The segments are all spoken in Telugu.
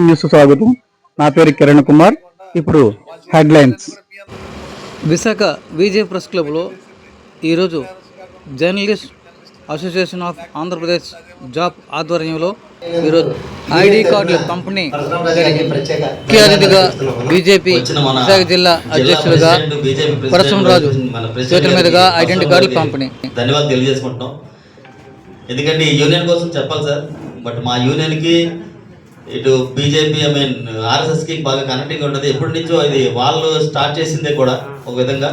న్యూస్ స్వాగతం. నా పేరు కిరణ్ కుమార్. ఇప్పుడు హెడ్లైన్స్. విశాఖ విజయ ప్రెస్ క్లబ్లో ఈరోజు journalist association of Andhra Pradesh job ఆధ్వర్యంలో ఈరోజు ఐడి కార్డుల పంపిణీ జరిగింది. ముఖ్య అతిథిగా బీజేపీ విశాఖ జిల్లా అధ్యక్షులుగా పరశురాజు చేతుల మీదుగా ఐడెంటిటీ కార్డుల పంపిణీ. ధన్యవాదాలు తెలియజేసుకుంటున్నాం. ఎందుకంటే ఈ యూనియన్ కోసం చెప్పాలి సార్, బట్ మా యూనియన్కి ఇటు బీజేపీ ఆర్ఎస్ఎస్కి బాగా కనెక్టింగ్ ఉంటుంది. ఎప్పటి నుంచో ఇది వాళ్ళు స్టార్ట్ చేసిందే కూడా ఒక విధంగా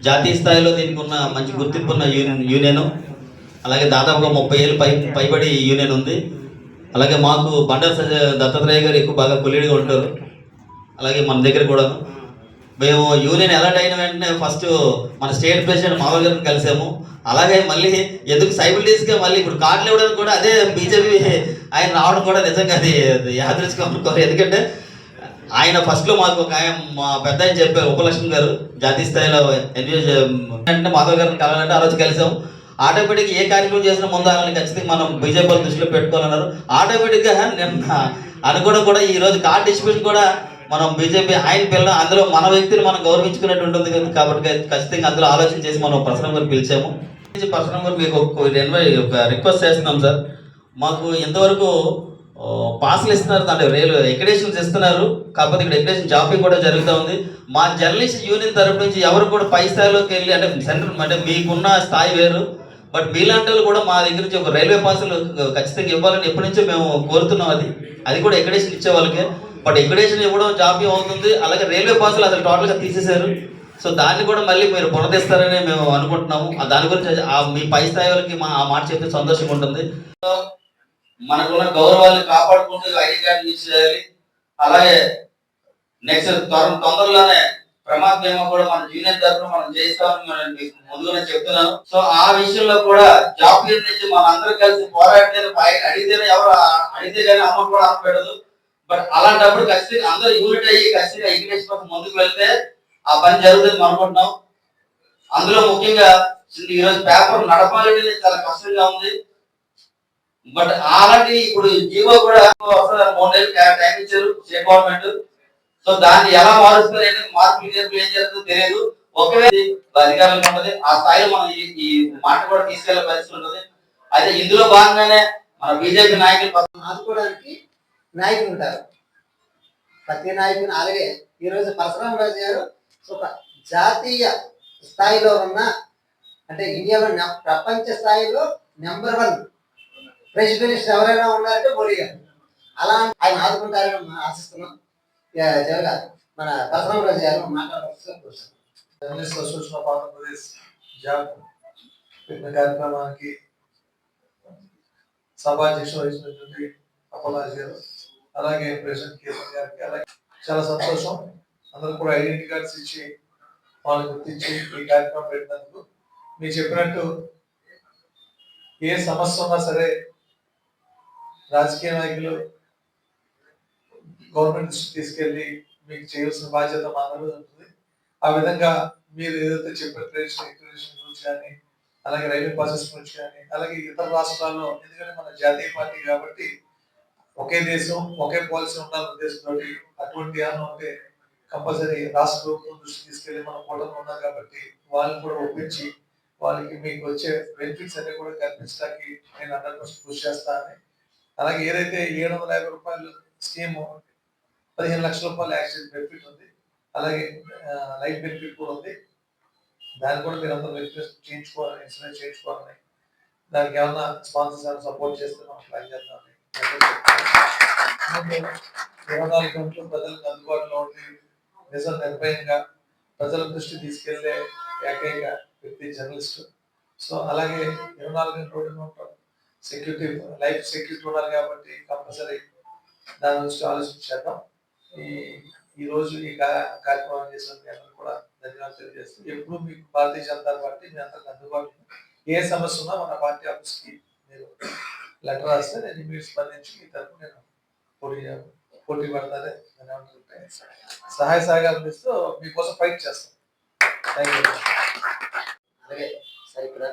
జాతీయ స్థాయిలో దీనికి ఉన్న మంచి గుర్తింపు ఉన్న యూనియన్. అలాగే దాదాపుగా 30 ఏళ్ళు పైబడి యూనియన్ ఉంది. అలాగే మాకు బండారు దత్తాత్రేయ గారు ఎక్కువ బాగా కొలీడ్గా ఉంటారు. అలాగే మన దగ్గర కూడా మేము యూనియన్ ఎలర్ట్ అయిన వెంటనే ఫస్ట్ మన స్టేట్ ప్రెసిడెంట్ మాధవ్ గారిని కలిసాము. అలాగే మళ్ళీ ఎందుకు సైబిలిటీస్గా మళ్ళీ ఇప్పుడు కార్డులు ఇవ్వడానికి కూడా అదే బీజేపీ ఆయన రావడం కూడా నిజంగా అది యాదృచ్ఛికం అనుకోరు. ఎందుకంటే ఆయన ఫస్ట్లో మాకు ఒక మా పెద్ద ఆయన చెప్పారు, ఉపలక్ష్మి గారు జాతీయ స్థాయిలో అంటే మాధవ్ గారిని కలాలంటే ఆ రోజు కలిసాము. ఆటోమేటిక్గా ఏ కార్యక్రమం చేసినా ముందు వాళ్ళని ఖచ్చితంగా మనం బీజేపీ దృష్టిలో పెట్టుకోవాలన్నారు. ఆటోమేటిక్గా నిన్న అనుకోవడం కూడా ఈరోజు కార్డు డిస్ట్రిబ్యూషన్ కూడా మనం బీజేపీ ఆయన పిల్లలు అందులో మన వ్యక్తిని మనం గౌరవించుకున్నట్టు ఉంటుంది కాబట్టి ఖచ్చితంగా అందులో ఆలోచన చేసి మనం పర్సనల్ గారు పిలిచాము. పర్సనల్ గారు మీకు ఒక రిక్వెస్ట్ చేస్తున్నాం సార్. మాకు ఇంతవరకు పాసులు ఇస్తున్నారు, దాంట్లో రైలు ఎక్రిడేషన్స్ ఇస్తున్నారు. కాకపోతే ఇక్కడ ఎక్రిడేషన్ జాబింగ్ కూడా జరుగుతూ ఉంది. మా జర్నలిస్ట్ యూనియన్ తరపు నుంచి ఎవరు కూడా పై స్థాయిలోకి వెళ్ళి అంటే సెంటర్ అంటే మీకున్న స్థాయి వేరు, బట్ మీలాంటి వాళ్ళు కూడా మా దగ్గర నుంచి ఒక రైల్వే పాసులు ఖచ్చితంగా ఇవ్వాలని ఎప్పటి నుంచో మేము కోరుతున్నాం. అది కూడా ఎక్రిడేషన్ ఇచ్చే వాళ్ళకే, బట్ ఎక్రిడేషన్ ఇవ్వడం జాప్యం అవుతుంది. అలాగే రైల్వే పాసులు అసలు టోటల్గా తీసేశారు. సో దాన్ని కూడా మళ్ళీ మీరు పునరుద్ధరిస్తారని మేము అనుకుంటున్నాము. దాని గురించి మీ పై స్థాయి వాళ్ళకి ఆ మాట చెప్తే సంతోషంగా ఉంటుంది. మనకున్న గౌరవాన్ని కాపాడుకుంటూ ఐడి కార్డు యూజ్ చేయాలి. అలాగే నెక్స్ట్ తొందరలోనే ప్రమాద బీమా కూడా మన యూనియన్ తరఫున మనం చేస్తామని మీకు ముందుగానే చెప్తున్నాను. సో ఆ విషయంలో కూడా జాబ్ నుంచి మన అందరూ కలిసి పోరాడితే అడిగితేనే ఎవరు అడిగితే కానీ అమౌంట్ కూడా ఆపబెడదు. బట్ అలాంటప్పుడు ఖచ్చితంగా అందరూ యూనిట్ అయ్యి ఖచ్చితంగా ఎడ్యుకేషన్ కోసం ముందుకు వెళ్తే ఆ పని జరుగుతుంది అనుకుంటున్నాం. అందులో ముఖ్యంగా ఈరోజు పేపర్ నడపాలంటే చాలా కష్టంగా ఉంది. బట్ అలాంటి ఇప్పుడు జీవో కూడా 3 నెలలు టైం ఇచ్చారు స్టేట్ గవర్నమెంట్. సో దాన్ని ఎలా మారుస్తారు, మార్పులు ఏం జరుగుతుందో తెలియదు. ఒకవేళ అధికారులు ఉంటుంది ఆ స్థాయిలో మనం ఈ మాట కూడా తీసుకెళ్లే పరిస్థితి ఉంటుంది. అయితే ఇందులో భాగంగానే మన బీజేపీ నాయకులు ఆదుకోవడానికి నాయకులు ఉంటారు. ప్రతి నాయకుని అలాగే ఈరోజు పరశురామరాజు గారు ఒక జాతీయ స్థాయిలో ఉన్న అంటే ఇండియాలో ప్రపంచ స్థాయిలో నెంబర్ 1 ప్రెసిడెంట్ ఎవరైనా ఉన్నారంటే మోడీ గారు. అలా ఆయన ఆదుకుంటారని ఆశిస్తున్నాం. చివరిగా మన పరశురామరాజు గారు మాట్లాడవలసిందిగా journalist association of Andhra Pradesh job పెట్టిన కార్యక్రమానికి సభాధ్యక్షులు వహించినటువంటి అప్పలరాజు గారు, అలాగే ప్రెసిడెంట్ కేసీఆర్ గారికి అలాగే చాలా సంతోషం. అందరూ కూడా ఐడెంటిటీ కార్డ్స్ ఇచ్చి వాళ్ళని గుర్తించి ఈ కార్యక్రమం పెట్టినందుకు. మీరు చెప్పినట్టు ఏ సమస్య ఉన్నా సరే రాజకీయ నాయకులు గవర్నమెంట్ దృష్టికి తీసుకెళ్లి మీకు చేయాల్సిన బాధ్యత మా అందరూ ఉంటుంది. ఆ విధంగా మీరు ఏదైతే చెప్పారు ఎక్రిడేషన్ గురించి కానీ, అలాగే రైల్వే ప్రాసెస్ గురించి కానీ, అలాగే ఇతర రాష్ట్రాల్లో ఎందుకంటే మన జాతీయ పార్టీ కాబట్టి ఒకే దేశం ఒకే పాలసీ ఉండాలనే ఉద్దేశంతో అటువంటి ఏమన్నా ఉంటే కంపల్సరీ రాష్ట్ర ప్రభుత్వం దృష్టి తీసుకెళ్లి మనం కూటమి ఉన్నాం కాబట్టి వాళ్ళని కూడా ఒప్పించి వాళ్ళకి మీకు వచ్చే బెనిఫిట్స్ అన్ని కూడా కల్పించడానికి నేను 100% కృషి చేస్తానని. అలాగే ఏదైతే 750 రూపాయలు స్కీము 15 లక్షల రూపాయలు యాక్సిడెంట్ బెనిఫిట్ ఉంది, అలాగే లైఫ్ బెనిఫిట్ కూడా ఉంది. దాన్ని కూడా మీరు అందరూ రిక్వెస్ట్ చేయించుకోవాలని, ఇన్సూరెన్స్ చేయించుకోవాలని, దానికి ఏమన్నా స్పాన్సర్స్ సపోర్ట్ చేస్తే మనం ప్లాన్ చేద్దామని 24 గంటలు ప్రజలకు అందుబాటులో ఉండి నిజం నిర్భయంగా ప్రజల దృష్టి తీసుకెళ్లే ఏకైక వ్యక్తి జర్నలిస్ట్. సో అలాగే 24 గంటలు ఉంటాం, సెక్యూరిటీ లైఫ్ సెక్యూరిటీ ఉండాలి కాబట్టి కంపల్సరీ దాని గురించి ఆలోచించేద్దాం. ఈ రోజు ఈ కార్యక్రమం చేసిన అందరూ కూడా ధన్యవాదాలు తెలియజేస్తూ ఎప్పుడు మీకు భారతీయ జనతా పార్టీ మీ అందరికి అందుబాటులో ఏ సమస్య ఉన్నా మన పార్టీ ఆఫీస్కి మీరు లెటర్ రాస్తే నేను మీరు స్పందించి మీ తరఫున నేను పోటీ పోటీ పడతారే దాన్ని ఏమంటారంటే సహాయ సహకారం ఇస్తూ మీకోసం ఫైట్ చేస్తాం. Thank you. అలాగే సార్ ఇక్కడ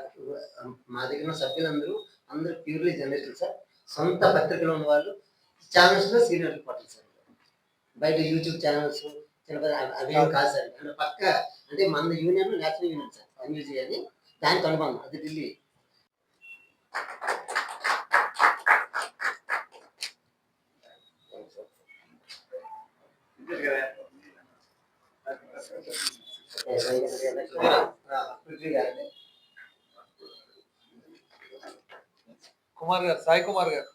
మా దగ్గర ఉన్న సభ్యులందరూ అందరూ ప్యూర్లీ జర్నలిస్టులు సార్. సొంత పత్రికలు ఉన్న వాళ్ళు ఛానల్స్లో సీనియర్ రిపోర్టర్లు సార్. బయట యూట్యూబ్ ఛానల్స్ చిన్న అవి కాదు సార్. అంటే పక్క అంటే మన యూనియన్ నేషనల్ యూనియన్ సార్, ఎన్యూజీ అని, దానికి అనుబంధం అది ఢిల్లీ. కుమార్ గారు, సాయి కుమార్ గారు.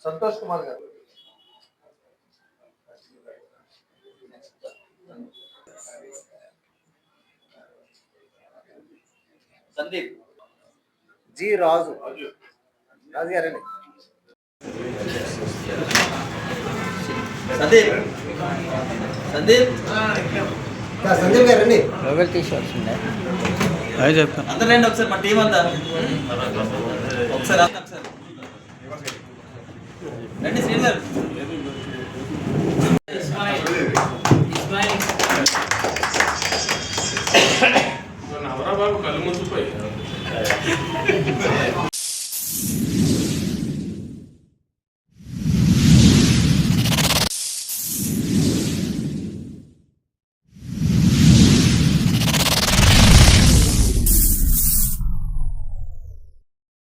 సంతోష్ కుమార్ గారు. సందీప్. జి రాజు రాజు గారండి. సందీప్. సందీప్. సందీప్ గారండి. అదే చెప్తాను. అందరూ రండి ఒకసారి, మా టీం అంతా ఒకసారి రండి శ్రీను గారు.